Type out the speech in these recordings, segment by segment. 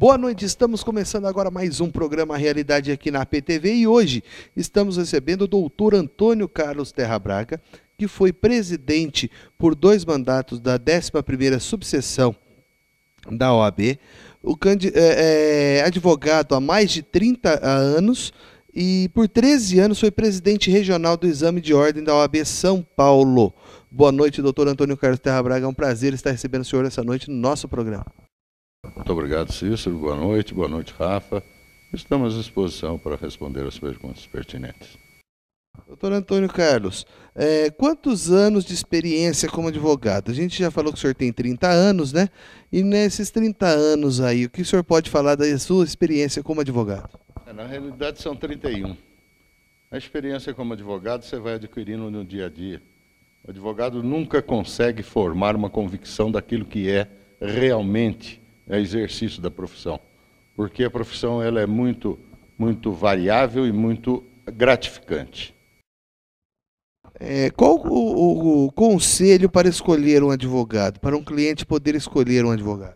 Boa noite, estamos começando agora mais um programa Realidade aqui na APTV e hoje estamos recebendo o doutor Antônio Carlos Terra Braga, que foi presidente por 2 mandatos da 11ª subseção da OAB, advogado há mais de 30 anos e por 13 anos foi presidente regional do Exame de Ordem da OAB São Paulo. Boa noite, doutor Antônio Carlos Terra Braga, é um prazer estar recebendo o senhor essa noite no nosso programa. Muito obrigado, Cícero. Boa noite, Rafa. Estamos à disposição para responder as perguntas pertinentes. Doutor Antônio Carlos, quantos anos de experiência como advogado? A gente já falou que o senhor tem 30 anos, né? E nesses 30 anos aí, o que o senhor pode falar da sua experiência como advogado? Na realidade são 31. A experiência como advogado você vai adquirindo no dia a dia. O advogado nunca consegue formar uma convicção daquilo que é realmente exercício da profissão, porque a profissão ela é muito variável e muito gratificante. Qual o conselho para escolher um advogado, para um cliente poder escolher um advogado?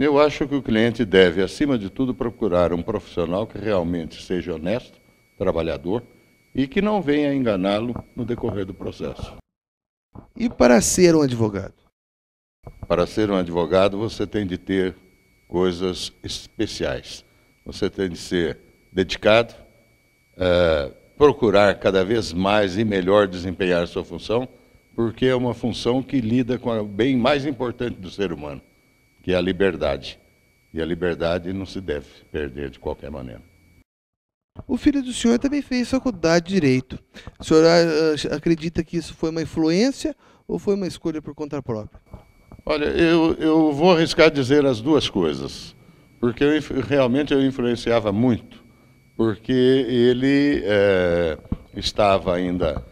Eu acho que o cliente deve, acima de tudo, procurar um profissional que realmente seja honesto, trabalhador e que não venha enganá-lo no decorrer do processo. E para ser um advogado? Para ser um advogado, você tem de ter coisas especiais. Você tem de ser dedicado, procurar cada vez mais e melhor desempenhar a sua função, porque é uma função que lida com o bem mais importante do ser humano, que é a liberdade. E a liberdade não se deve perder de qualquer maneira. O filho do senhor também fez faculdade de Direito. O senhor acredita que isso foi uma influência ou foi uma escolha por conta própria? Olha, eu vou arriscar dizer as duas coisas, porque realmente eu influenciava muito, porque ele estava ainda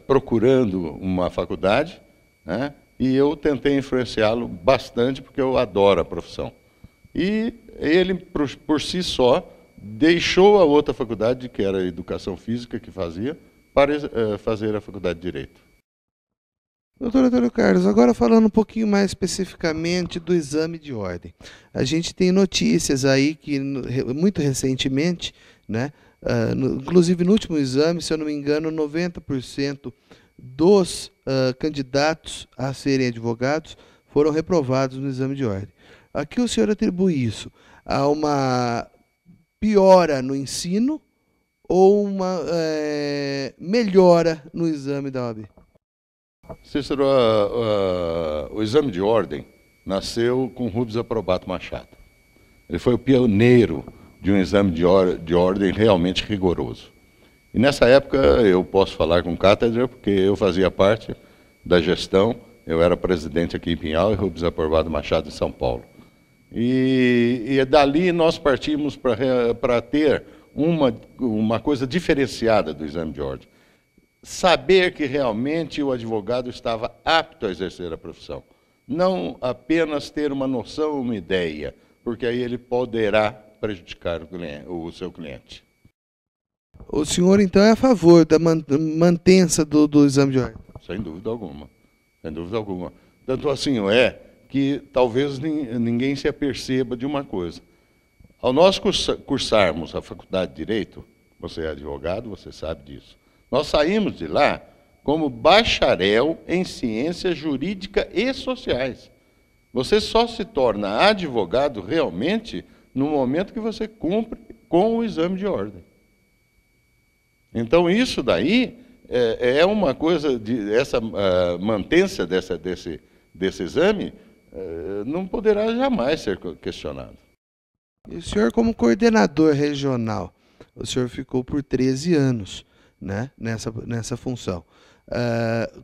procurando uma faculdade, né, e eu tentei influenciá-lo bastante, porque eu adoro a profissão. E ele, por si só, deixou a outra faculdade, que era a Educação Física, que fazia, para fazer a Faculdade de Direito. Doutor Antônio Carlos, agora falando um pouquinho mais especificamente do exame de ordem. A gente tem notícias aí que, muito recentemente, né, inclusive no último exame, se eu não me engano, 90% dos candidatos a serem advogados foram reprovados no exame de ordem. A que o senhor atribui isso? A uma piora no ensino ou uma melhora no exame da OAB? Cícero, o exame de ordem nasceu com Rubens Aprobato Machado. Ele foi o pioneiro de um exame de ordem realmente rigoroso. E nessa época eu posso falar com cátedra, porque eu fazia parte da gestão, eu era presidente aqui em Pinhal e Rubens Aprobato Machado em São Paulo. E dali nós partimos para ter uma coisa diferenciada do exame de ordem. Saber que realmente o advogado estava apto a exercer a profissão. Não apenas ter uma noção, uma ideia, porque aí ele poderá prejudicar o seu cliente. O senhor, então, é a favor da mantença do exame de ordem? Sem dúvida alguma. Sem dúvida alguma. Tanto assim é que talvez ninguém se aperceba de uma coisa. Ao nós cursarmos a Faculdade de Direito, você é advogado, você sabe disso. Nós saímos de lá como bacharel em ciências jurídicas e sociais. Você só se torna advogado realmente no momento que você cumpre com o exame de ordem. Então, isso daí é uma coisa, essa mantença desse exame não poderá jamais ser questionado. E o senhor, como coordenador regional, o senhor ficou por 13 anos. Né, nessa função.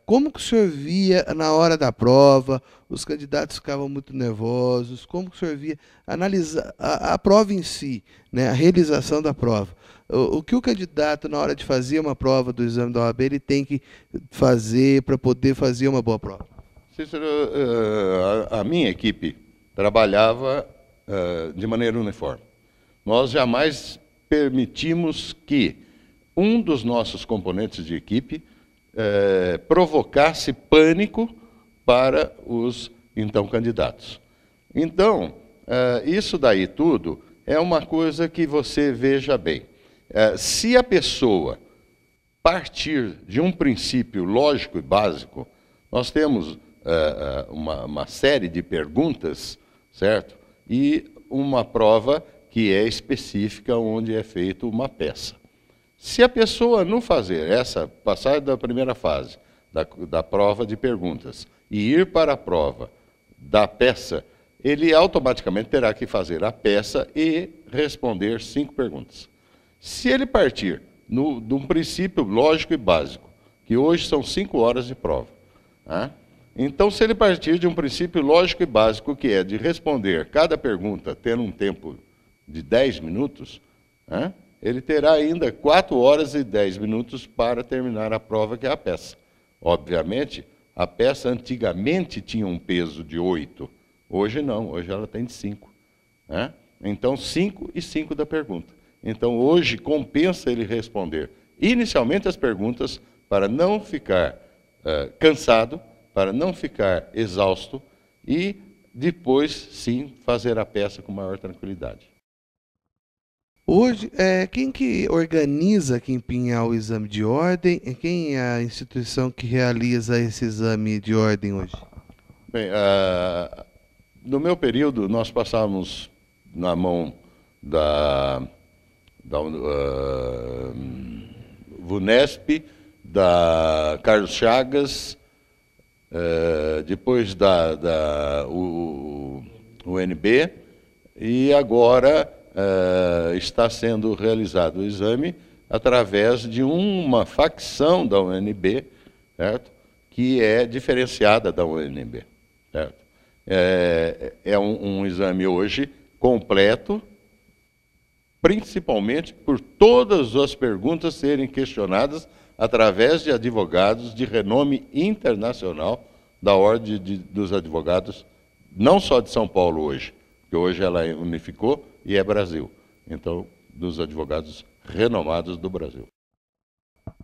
Como que o senhor via na hora da prova, os candidatos ficavam muito nervosos, como que o senhor via analisar a prova em si, né, a realização da prova? O que o candidato, na hora de fazer uma prova do exame da OAB, ele tem que fazer para poder fazer uma boa prova? Cícero, a minha equipe trabalhava de maneira uniforme. Nós jamais permitimos que um dos nossos componentes de equipe provocasse pânico para os então candidatos. Então, isso daí tudo é uma coisa que você veja bem. Se a pessoa partir de um princípio lógico e básico, nós temos uma série de perguntas, certo? E uma prova que é específica, onde é feita uma peça. Se a pessoa não fazer passar da primeira fase, da prova de perguntas, e ir para a prova da peça, ele automaticamente terá que fazer a peça e responder 5 perguntas. Se ele partir de um princípio lógico e básico, que hoje são 5 horas de prova, né? Então, se ele partir de um princípio lógico e básico, que é de responder cada pergunta tendo um tempo de 10 minutos, né, ele terá ainda 4 horas e 10 minutos para terminar a prova, que é a peça. Obviamente, a peça antigamente tinha um peso de 8, hoje não, hoje ela tem de 5. Né? Então, 5 e 5 da pergunta. Então, hoje compensa ele responder inicialmente as perguntas para não ficar cansado, para não ficar exausto e depois, sim, fazer a peça com maior tranquilidade. Hoje, quem que organiza aqui em Pinhal o exame de ordem? Quem é a instituição que realiza esse exame de ordem hoje? Bem, no meu período, nós passávamos na mão da VUNESP, da Carlos Chagas, depois da UNB, e agora está sendo realizado o exame através de uma facção da UNB, certo? Que é diferenciada da UNB. Certo? É um exame hoje completo, principalmente por todas as perguntas serem questionadas através de advogados de renome internacional da Ordem dos Advogados, não só de São Paulo hoje, porque hoje ela unificou e é Brasil. Então, dos advogados renomados do Brasil.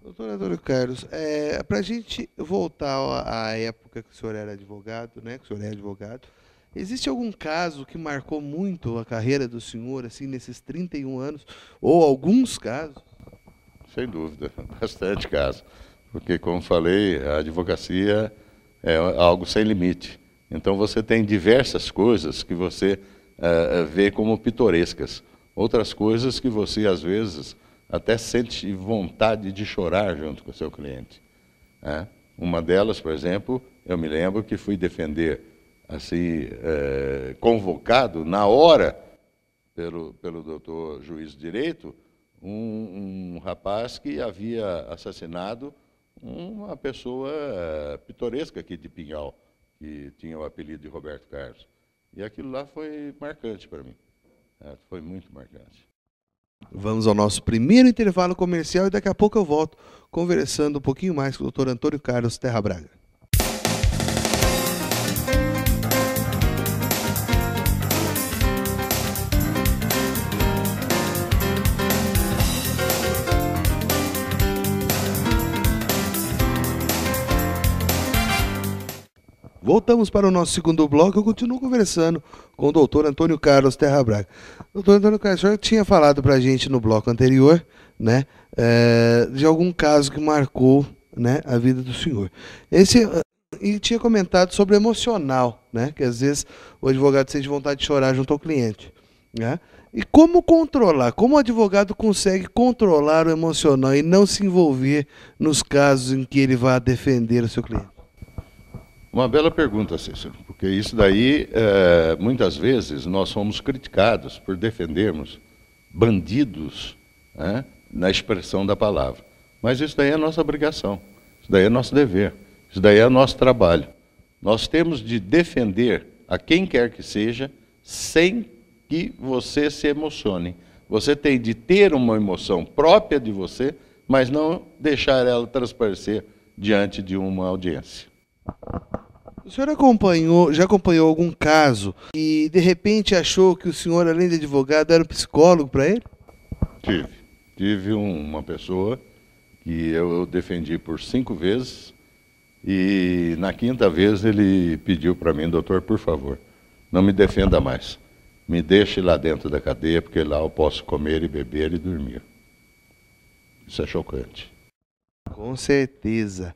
Doutor Antônio Carlos, para a gente voltar à época que o senhor era advogado, né, que o senhor é advogado, existe algum caso que marcou muito a carreira do senhor, assim, nesses 31 anos, ou alguns casos? Sem dúvida, bastante caso. Porque, como falei, a advocacia é algo sem limite. Então, você tem diversas coisas que você vê como pitorescas. Outras coisas que você, às vezes, até sente vontade de chorar junto com o seu cliente. Uma delas, por exemplo, eu me lembro que fui defender, assim, convocado na hora pelo doutor juiz de direito, um rapaz que havia assassinado uma pessoa pitoresca aqui de Pinhal, que tinha o apelido de Roberto Carlos. E aquilo lá foi marcante para mim. Foi muito marcante. Vamos ao nosso primeiro intervalo comercial e daqui a pouco eu volto conversando um pouquinho mais com o doutor Antônio Carlos Terra Braga. Voltamos para o nosso segundo bloco. Eu continuo conversando com o doutor Antônio Carlos Terra Braga. Doutor Antônio Carlos, o senhor tinha falado para a gente no bloco anterior, né, de algum caso que marcou, né, a vida do senhor. E tinha comentado sobre o emocional, né, que às vezes o advogado sente vontade de chorar junto ao cliente. Né? E como controlar? Como o advogado consegue controlar o emocional e não se envolver nos casos em que ele vai defender o seu cliente? Uma bela pergunta, Cícero, porque isso daí, muitas vezes, nós somos criticados por defendermos bandidos, né, na expressão da palavra. Mas isso daí é nossa obrigação, isso daí é nosso dever, isso daí é nosso trabalho. Nós temos de defender a quem quer que seja, sem que você se emocione. Você tem de ter uma emoção própria de você, mas não deixar ela transparecer diante de uma audiência. O senhor já acompanhou algum caso e de repente achou que o senhor, além de advogado, era um psicólogo para ele? Tive uma pessoa que eu defendi por 5 vezes e na 5ª vez ele pediu para mim: doutor, por favor, não me defenda mais. me deixe lá dentro da cadeia, porque lá eu posso comer e beber e dormir. Isso é chocante. Com certeza.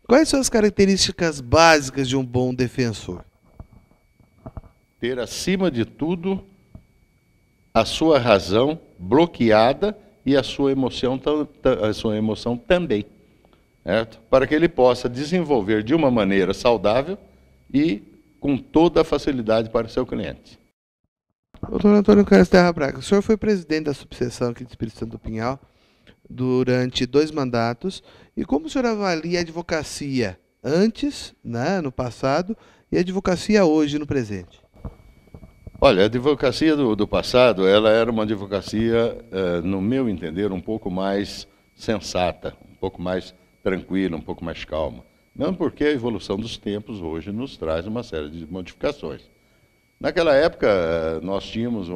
Quais são as características básicas de um bom defensor? Ter, acima de tudo, a sua razão bloqueada e a sua emoção também, certo? Para que ele possa desenvolver de uma maneira saudável e com toda a facilidade para o seu cliente. Doutor Antônio Carlos Terra Braga, o senhor foi presidente da subseção aqui do Espírito Santo do Pinhal durante 2 mandatos. E como o senhor avalia a advocacia antes, né, no passado, e a advocacia hoje, no presente? Olha, a advocacia do passado, ela era uma advocacia, no meu entender, um pouco mais sensata, um pouco mais tranquila, um pouco mais calma. Não porque a evolução dos tempos hoje nos traz uma série de modificações. Naquela época, nós tínhamos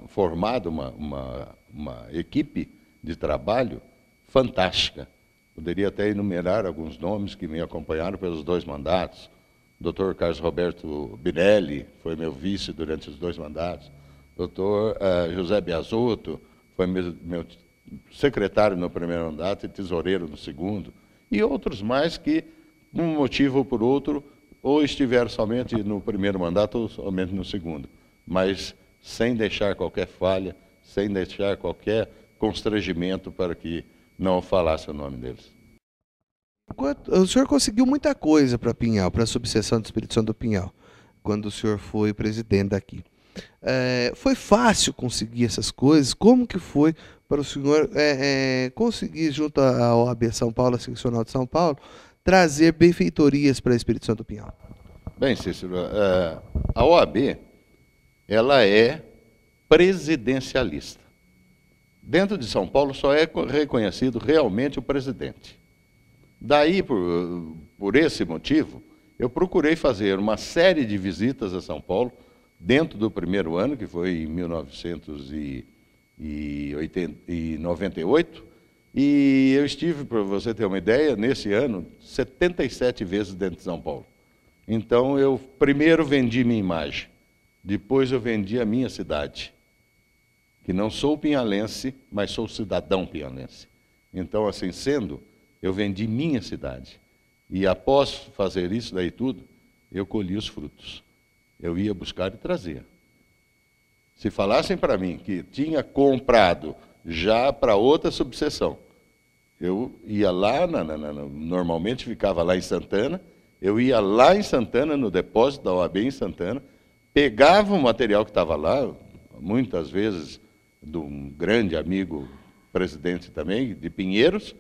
formado uma equipe de trabalho fantástica. Poderia até enumerar alguns nomes que me acompanharam pelos 2 mandatos. Dr. Carlos Roberto Binelli foi meu vice durante os 2 mandatos. Dr. José Biasotto foi meu secretário no primeiro mandato e tesoureiro no segundo. E outros mais que, por um motivo ou por outro, ou estiveram somente no primeiro mandato ou somente no segundo. Mas sem deixar qualquer falha, sem deixar qualquer constrangimento para que não falasse o nome deles. O senhor conseguiu muita coisa para Pinhal, para a subseção do Espírito Santo do Pinhal, quando o senhor foi presidente daqui. Foi fácil conseguir essas coisas? Como que foi para o senhor conseguir, junto à OAB São Paulo, a Seccional de São Paulo, trazer benfeitorias para o Espírito Santo do Pinhal? Bem, Cícero, a OAB, ela é presidencialista. Dentro de São Paulo só é reconhecido realmente o presidente. Daí, por esse motivo, eu procurei fazer uma série de visitas a São Paulo, dentro do primeiro ano, que foi em 1998, e eu estive, para você ter uma ideia, nesse ano, 77 vezes dentro de São Paulo. Então, eu primeiro vendi minha imagem, depois eu vendi a minha cidade, que não sou pinhalense, mas sou cidadão pinhalense. Então, assim sendo, eu vendi minha cidade. E após fazer isso daí tudo, eu colhi os frutos. Eu ia buscar e trazia. Se falassem para mim que tinha comprado já para outra subseção, eu ia lá, normalmente ficava lá em Santana, eu ia lá em Santana, no depósito da OAB em Santana, pegava o material que estava lá, muitas vezes de um grande amigo presidente também, de Pinheiros,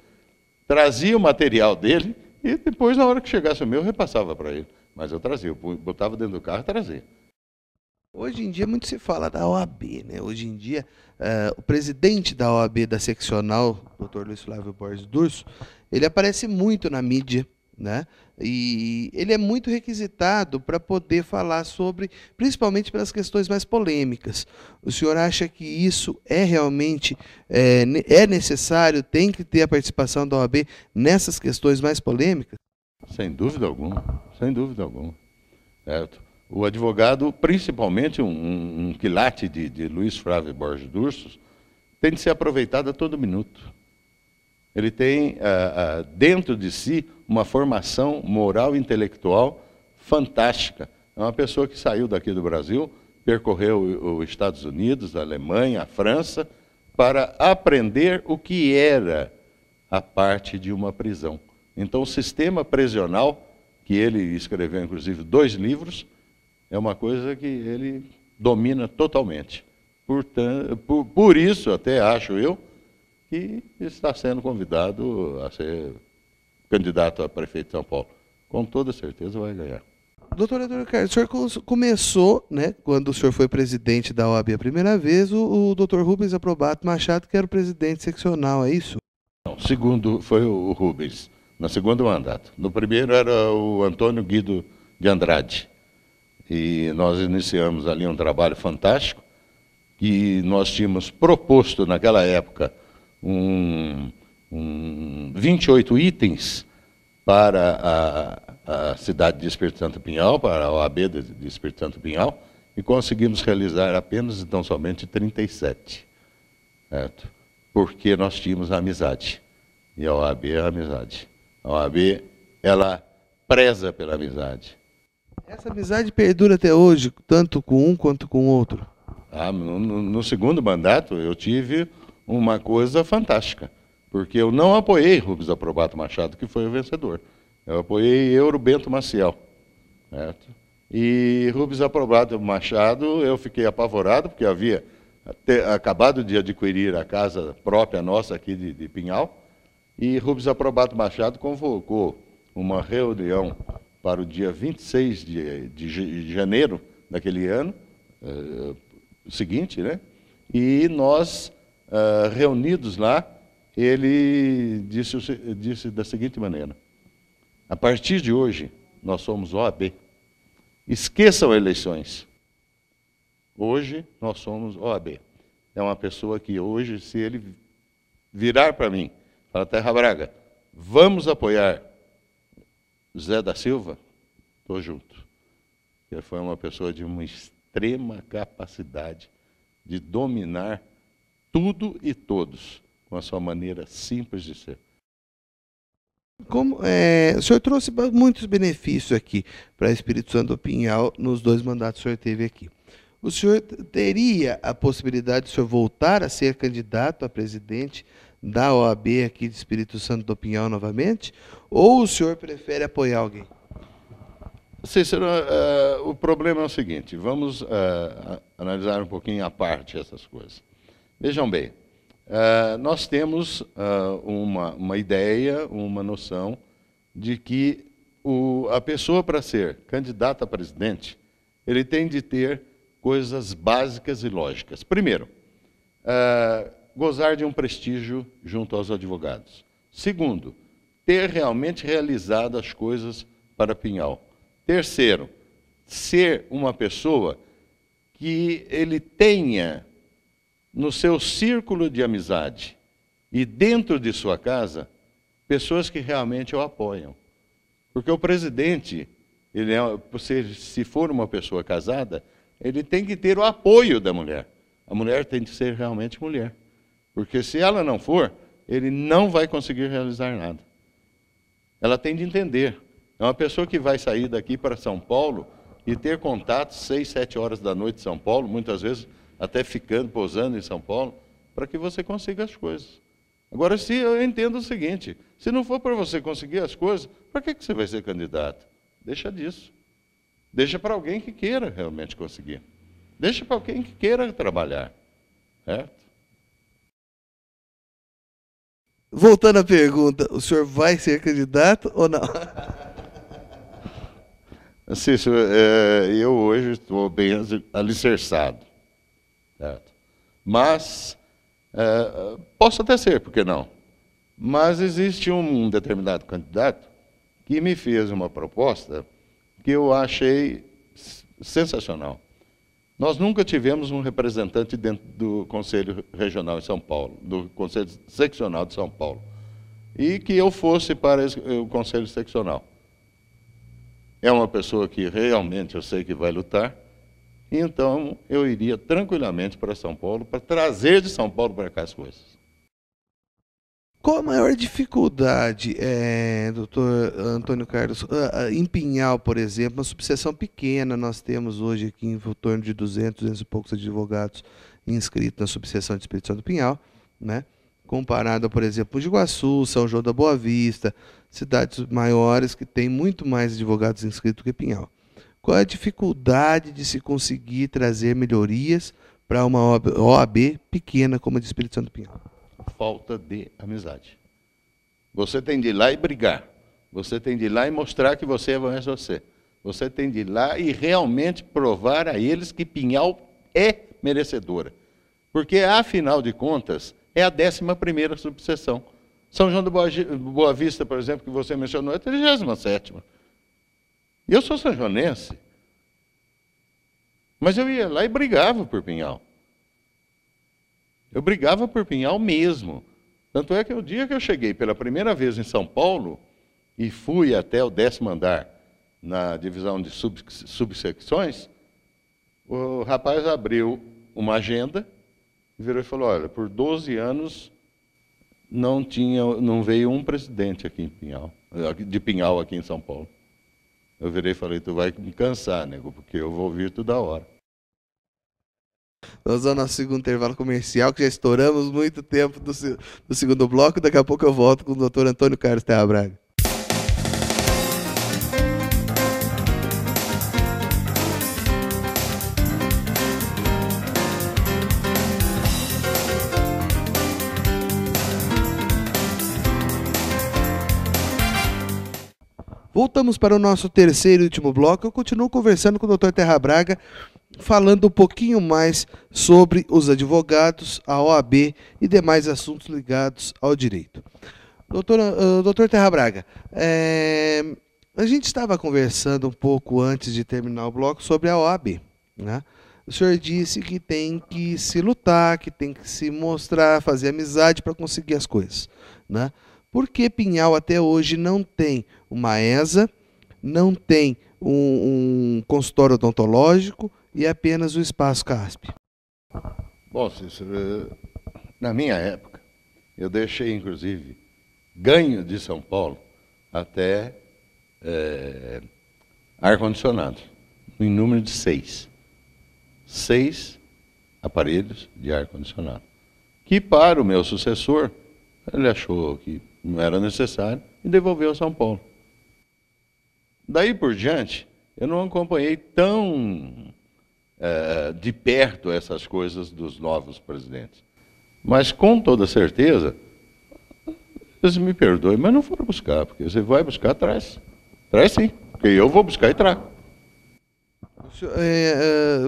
trazia o material dele e depois, na hora que chegasse o meu, eu repassava para ele. Mas eu trazia, eu botava dentro do carro e trazia. Hoje em dia muito se fala da OAB, né? Hoje em dia, o presidente da OAB da seccional, Dr. Luiz Flávio Borges Durso, ele aparece muito na mídia, né? E ele é muito requisitado para poder falar sobre, principalmente pelas questões mais polêmicas. O senhor acha que isso é realmente necessário, tem que ter a participação da OAB nessas questões mais polêmicas? Sem dúvida alguma, sem dúvida alguma. Certo? O advogado, principalmente um quilate de Luiz Flávio Borges Durso, tem de ser aproveitado a todo minuto. Ele tem dentro de si uma formação moral e intelectual fantástica. É uma pessoa que saiu daqui do Brasil, percorreu os Estados Unidos, a Alemanha, a França, para aprender o que era a parte de uma prisão. Então, o sistema prisional, que ele escreveu, inclusive, 2 livros, é uma coisa que ele domina totalmente. Portanto, por isso, até acho eu, que está sendo convidado a ser candidato a prefeito de São Paulo. Com toda certeza vai ganhar. Doutor Antônio Carlos, o senhor começou, né, quando o senhor foi presidente da OAB a primeira vez, o doutor Rubens Aprobato Machado, que era o presidente seccional, é isso? Não, segundo foi o Rubens, no segundo mandato. No primeiro era o Antônio Guido de Andrade. E nós iniciamos ali um trabalho fantástico, e nós tínhamos proposto naquela época 28 itens para a cidade de Espírito Santo Pinhal, para a OAB de Espírito Santo Pinhal, e conseguimos realizar apenas, então, somente 37. Certo? Porque nós tínhamos a amizade. E a OAB é a amizade. A OAB, ela preza pela amizade. Essa amizade perdura até hoje, tanto com um quanto com o outro? No segundo mandato, eu tive uma coisa fantástica, porque eu não apoiei Rubens Aprobato Machado, que foi o vencedor. Eu apoiei Euro Bento Maciel. Certo? E Rubens Aprobato Machado, eu fiquei apavorado, porque havia acabado de adquirir a casa própria nossa aqui de Pinhal, e Rubens Aprobato Machado convocou uma reunião para o dia 26 de janeiro daquele ano, seguinte, né? E nós, reunidos lá, ele disse da seguinte maneira: a partir de hoje, nós somos OAB. Esqueçam eleições. Hoje, nós somos OAB. É uma pessoa que hoje, se ele virar para mim, para Terra Braga, vamos apoiar Zé da Silva, estou junto. Ele foi uma pessoa de uma extrema capacidade de dominar tudo e todos, com a sua maneira simples de ser. O senhor trouxe muitos benefícios aqui para Espírito Santo do Pinhal nos 2 mandatos que o senhor teve aqui. O senhor teria a possibilidade de o senhor voltar a ser candidato a presidente da OAB aqui de Espírito Santo do Pinhal novamente? Ou o senhor prefere apoiar alguém? Cícero, o problema é o seguinte, vamos analisar um pouquinho à parte essas coisas. Vejam bem, nós temos uma ideia, uma noção de que a pessoa, para ser candidata a presidente, ele tem de ter coisas básicas e lógicas. Primeiro, gozar de um prestígio junto aos advogados. Segundo, ter realmente realizado as coisas para Pinhal. Terceiro, ser uma pessoa que ele tenha no seu círculo de amizade e dentro de sua casa pessoas que realmente o apoiam. Porque o presidente, se for uma pessoa casada, ele tem que ter o apoio da mulher. A mulher tem que ser realmente mulher. Porque se ela não for, ele não vai conseguir realizar nada. Ela tem de entender. É uma pessoa que vai sair daqui para São Paulo e ter contato 6, 7 horas da noite em São Paulo, muitas vezes até pousando em São Paulo, para que você consiga as coisas. Agora, se eu entendo o seguinte, se não for para você conseguir as coisas, para que você vai ser candidato? Deixa disso. Deixa para alguém que queira realmente conseguir. Deixa para alguém que queira trabalhar. Certo? Voltando à pergunta, o senhor vai ser candidato ou não? Cícero, eu hoje estou bem alicerçado. Certo? Mas, posso até ser, por que não? Mas existe um determinado candidato que me fez uma proposta que eu achei sensacional. Nós nunca tivemos um representante dentro do Conselho Regional em São Paulo, do Conselho Seccional de São Paulo, e que eu fosse para o Conselho Seccional. É uma pessoa que realmente eu sei que vai lutar, então eu iria tranquilamente para São Paulo, para trazer de São Paulo para cá as coisas. Qual a maior dificuldade, doutor Antônio Carlos, em Pinhal, por exemplo, uma subseção pequena, nós temos hoje aqui em torno de 200 e poucos advogados inscritos na subseção de Espírito Santo do Pinhal, né? Comparado, por exemplo, com Iguaçu, São João da Boa Vista, cidades maiores que têm muito mais advogados inscritos que Pinhal. Qual é a dificuldade de se conseguir trazer melhorias para uma OAB pequena como a de Espírito Santo do Pinhal? Falta de amizade. Você tem de ir lá e brigar. Você tem de ir lá e mostrar que você é mais você. Você tem de ir lá e realmente provar a eles que Pinhal é merecedora. Porque, afinal de contas, é a 11ª subseção. São João da Boa Vista, por exemplo, que você mencionou, é a 37ª. E eu sou sanjonense. Mas eu ia lá e brigava por Pinhal. Eu brigava por Pinhal mesmo. Tanto é que o dia que eu cheguei pela primeira vez em São Paulo e fui até o 10º andar na divisão de subsecções, O rapaz abriu uma agenda e virou e falou, olha, por 12 anos não veio um presidente aqui em Pinhal, de Pinhal aqui em São Paulo. Eu virei e falei, tu vai me cansar, nego, porque eu vou vir toda hora. Nós vamos ao nosso segundo intervalo comercial, que já estouramos muito tempo do segundo bloco. Daqui a pouco eu volto com o Dr. Antônio Carlos Terra Braga. Voltamos para o nosso terceiro e último bloco. Eu continuo conversando com o Dr. Terra Braga, falando um pouquinho mais sobre os advogados, a OAB e demais assuntos ligados ao direito. Doutor Terra Braga, a gente estava conversando um pouco antes de terminar o bloco sobre a OAB, né? O senhor disse que tem que se lutar, que tem que se mostrar, fazer amizade para conseguir as coisas, né? Por que Pinhal até hoje não tem uma ESA, não tem um consultório odontológico e apenas o espaço CASP? Bom, Cícero, na minha época, eu deixei, inclusive, ganho de São Paulo até ar-condicionado, em número de 6. 6 aparelhos de ar-condicionado. Que para o meu sucessor, ele achou que não era necessário e devolveu a São Paulo. Daí por diante, eu não acompanhei tão de perto essas coisas dos novos presidentes. Mas com toda certeza, eles me perdoem, mas não foram buscar, porque você vai buscar, traz. Traz sim, porque eu vou buscar e trago.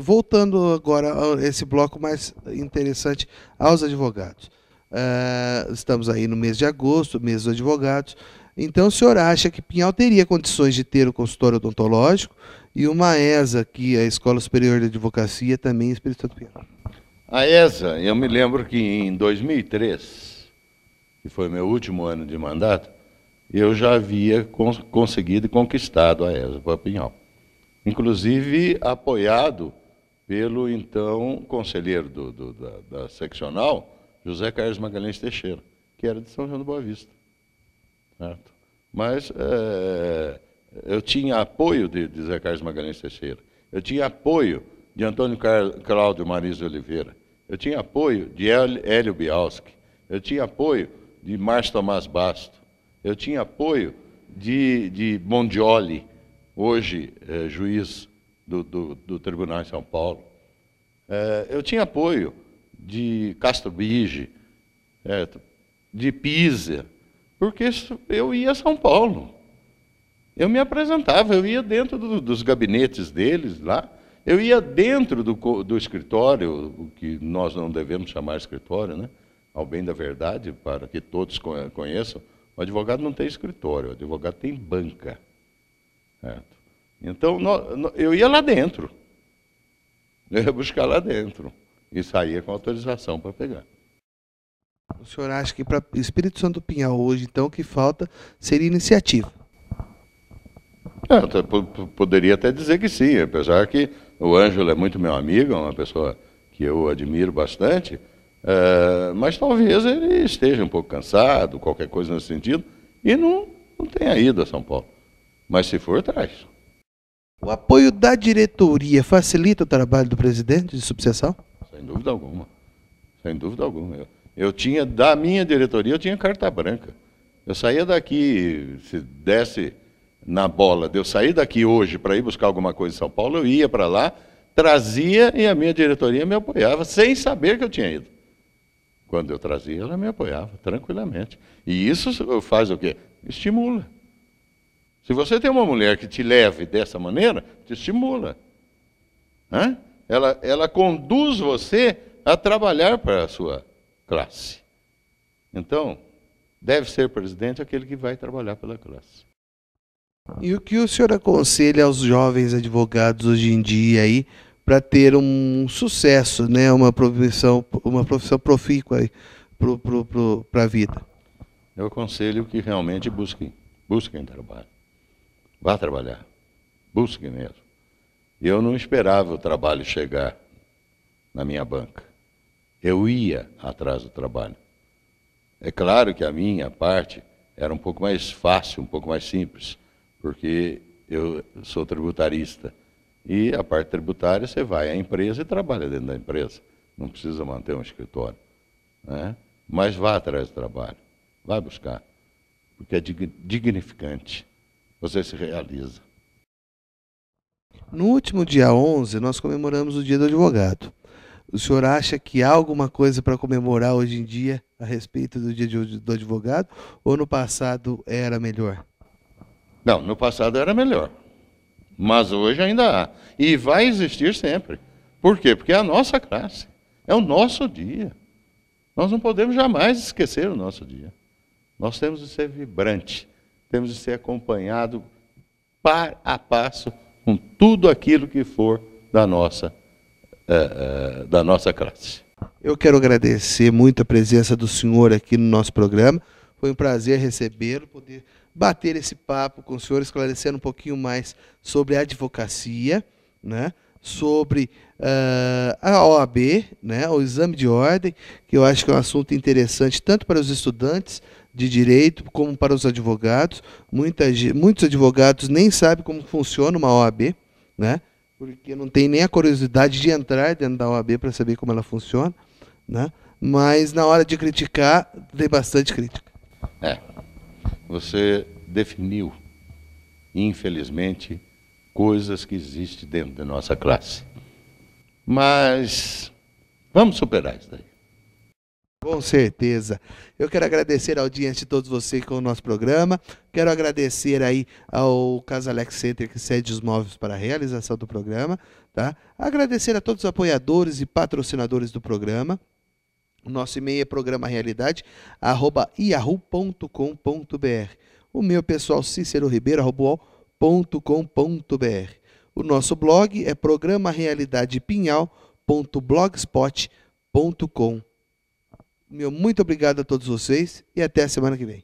Voltando agora a esse bloco mais interessante aos advogados. Estamos aí no mês de agosto, mês dos advogados. Então, o senhor acha que Pinhal teria condições de ter o consultório odontológico e uma ESA, que é a Escola Superior de Advocacia, também em Espírito Santo Pinhal? A ESA, eu me lembro que em 2003, que foi meu último ano de mandato, eu já havia conseguido e conquistado a ESA para Pinhal. Inclusive apoiado pelo então conselheiro da seccional, José Carlos Magalhães Teixeira, que era de São João do Boa Vista. Certo? Mas eu tinha apoio de José Carlos Magalhães Teixeira, eu tinha apoio de Antônio Cláudio Mariz de Oliveira, eu tinha apoio de Hélio Bialski, eu tinha apoio de Márcio Tomás Basto, eu tinha apoio de Bondioli, hoje juiz do Tribunal de São Paulo. Eu tinha apoio de Castro Bige, de Pisa, porque eu ia a São Paulo. Eu me apresentava, eu ia dentro dos gabinetes deles lá, eu ia dentro do escritório, o que nós não devemos chamar escritório, né? Ao bem da verdade, para que todos conheçam, o advogado não tem escritório, o advogado tem banca. Certo? Então, eu ia lá dentro, eu ia buscar lá dentro, e saía com autorização para pegar. O senhor acha que para Espírito Santo Pinhal hoje, então, o que falta seria iniciativa? Poderia até dizer que sim, apesar que o Ângelo é muito meu amigo, é uma pessoa que eu admiro bastante, mas talvez ele esteja um pouco cansado, qualquer coisa nesse sentido, e não tenha ido a São Paulo. Mas se for, traz. O apoio da diretoria facilita o trabalho do presidente de subseção? Sem dúvida alguma. Sem dúvida alguma. Eu tinha, da minha diretoria, eu tinha carta branca. Eu saía daqui, se desse na bola, de eu sair daqui hoje para ir buscar alguma coisa em São Paulo, eu ia para lá, trazia e a minha diretoria me apoiava, sem saber que eu tinha ido. Quando eu trazia, ela me apoiava, tranquilamente. E isso faz o quê? Estimula. Se você tem uma mulher que te leve dessa maneira, te estimula. Ela conduz você a trabalhar para a sua classe. Então, deve ser presidente aquele que vai trabalhar pela classe. E o que o senhor aconselha aos jovens advogados hoje em dia aí para ter um sucesso, né, uma profissão profícua para a vida? Eu aconselho que realmente busquem trabalho. Vá trabalhar. Busquem mesmo. Eu não esperava o trabalho chegar na minha banca. Eu ia atrás do trabalho. É claro que a minha parte era um pouco mais fácil, um pouco mais simples, porque eu sou tributarista. E a parte tributária, você vai à empresa e trabalha dentro da empresa. Não precisa manter um escritório, né? Mas vá atrás do trabalho, vai buscar, porque é dignificante, você se realiza. No último dia 11, nós comemoramos o Dia do Advogado. O senhor acha que há alguma coisa para comemorar hoje em dia a respeito do Dia do Advogado? Ou no passado era melhor? Não, no passado era melhor, mas hoje ainda há. E vai existir sempre. Por quê? Porque é a nossa classe, é o nosso dia. Nós não podemos jamais esquecer o nosso dia. Nós temos de ser vibrante, temos de ser acompanhado par a passo com tudo aquilo que for da nossa classe. Eu quero agradecer muito a presença do senhor aqui no nosso programa. Foi um prazer recebê-lo, poder bater esse papo com o senhor, esclarecendo um pouquinho mais sobre a advocacia, né? Sobre a OAB, né? O exame de ordem, que eu acho que é um assunto interessante tanto para os estudantes de direito como para os advogados. Muitos advogados nem sabem como funciona uma OAB, né? Porque não tem nem a curiosidade de entrar dentro da OAB para saber como ela funciona, né? Mas na hora de criticar, tem bastante crítica. Você definiu, infelizmente, coisas que existem dentro da nossa classe. Mas vamos superar isso daí. Com certeza. Eu quero agradecer a audiência de todos vocês com o nosso programa. Quero agradecer aí ao Casalex Center, que cede os móveis para a realização do programa. Tá? Agradecer a todos os apoiadores e patrocinadores do programa. O nosso e-mail é programarealidade@yahoo.com.br. O meu pessoal ciceroribeiro@uol.com.br. O nosso blog é programarealidadepinhal.blogspot.com. Meu muito obrigado a todos vocês e até a semana que vem.